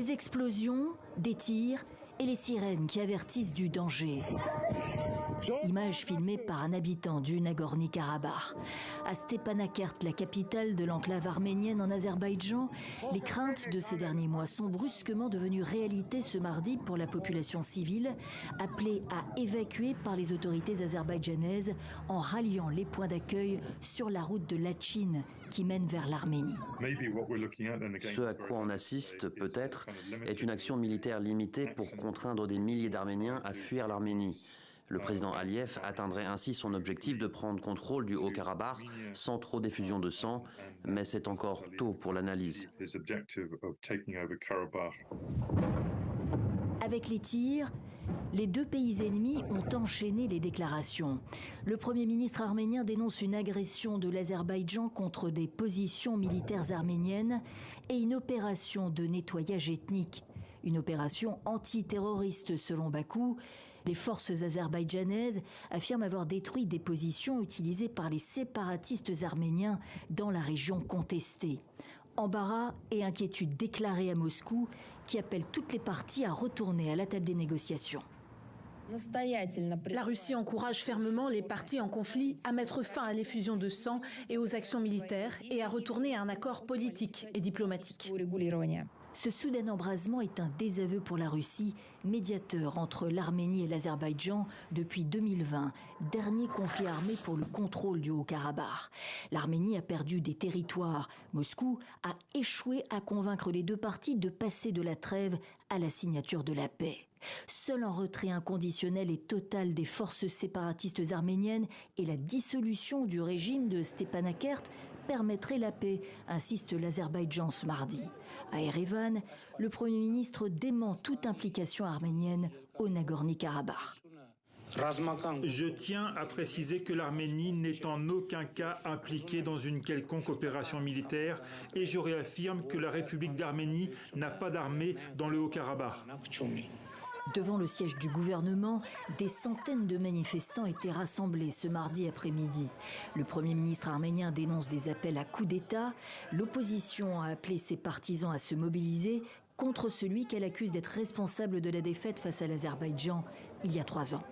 Des explosions, des tirs et les sirènes qui avertissent du danger. Images filmées par un habitant du Nagorno-Karabakh. À Stepanakert, la capitale de l'enclave arménienne en Azerbaïdjan, les craintes de ces derniers mois sont brusquement devenues réalité ce mardi pour la population civile, appelée à évacuer par les autorités azerbaïdjanaises en ralliant les points d'accueil sur la route de Lachin qui mène vers l'Arménie. Ce à quoi on assiste, peut-être, est une action militaire limitée pour contraindre des milliers d'Arméniens à fuir l'Arménie. Le président Aliyev atteindrait ainsi son objectif de prendre contrôle du Haut-Karabakh sans trop d'effusion de sang, mais c'est encore tôt pour l'analyse. Avec les tirs, les deux pays ennemis ont enchaîné les déclarations. Le Premier ministre arménien dénonce une agression de l'Azerbaïdjan contre des positions militaires arméniennes et une opération de nettoyage ethnique. Une opération antiterroriste selon Bakou. Les forces azerbaïdjanaises affirment avoir détruit des positions utilisées par les séparatistes arméniens dans la région contestée. Embarras et inquiétude déclarée à Moscou qui appellent toutes les parties à retourner à la table des négociations. La Russie encourage fermement les parties en conflit à mettre fin à l'effusion de sang et aux actions militaires et à retourner à un accord politique et diplomatique. Ce soudain embrasement est un désaveu pour la Russie, médiateur entre l'Arménie et l'Azerbaïdjan depuis 2020, dernier conflit armé pour le contrôle du Haut-Karabakh. L'Arménie a perdu des territoires. Moscou a échoué à convaincre les deux parties de passer de la trêve à la signature de la paix. Seul un retrait inconditionnel et total des forces séparatistes arméniennes et la dissolution du régime de Stepanakert permettrait la paix, insiste l'Azerbaïdjan ce mardi. À Erevan, le Premier ministre dément toute implication arménienne au Nagorno-Karabakh. Je tiens à préciser que l'Arménie n'est en aucun cas impliquée dans une quelconque opération militaire et je réaffirme que la République d'Arménie n'a pas d'armée dans le Haut-Karabakh. Devant le siège du gouvernement, des centaines de manifestants étaient rassemblés ce mardi après-midi. Le Premier ministre arménien dénonce des appels à coup d'État. L'opposition a appelé ses partisans à se mobiliser contre celui qu'elle accuse d'être responsable de la défaite face à l'Azerbaïdjan il y a 3 ans.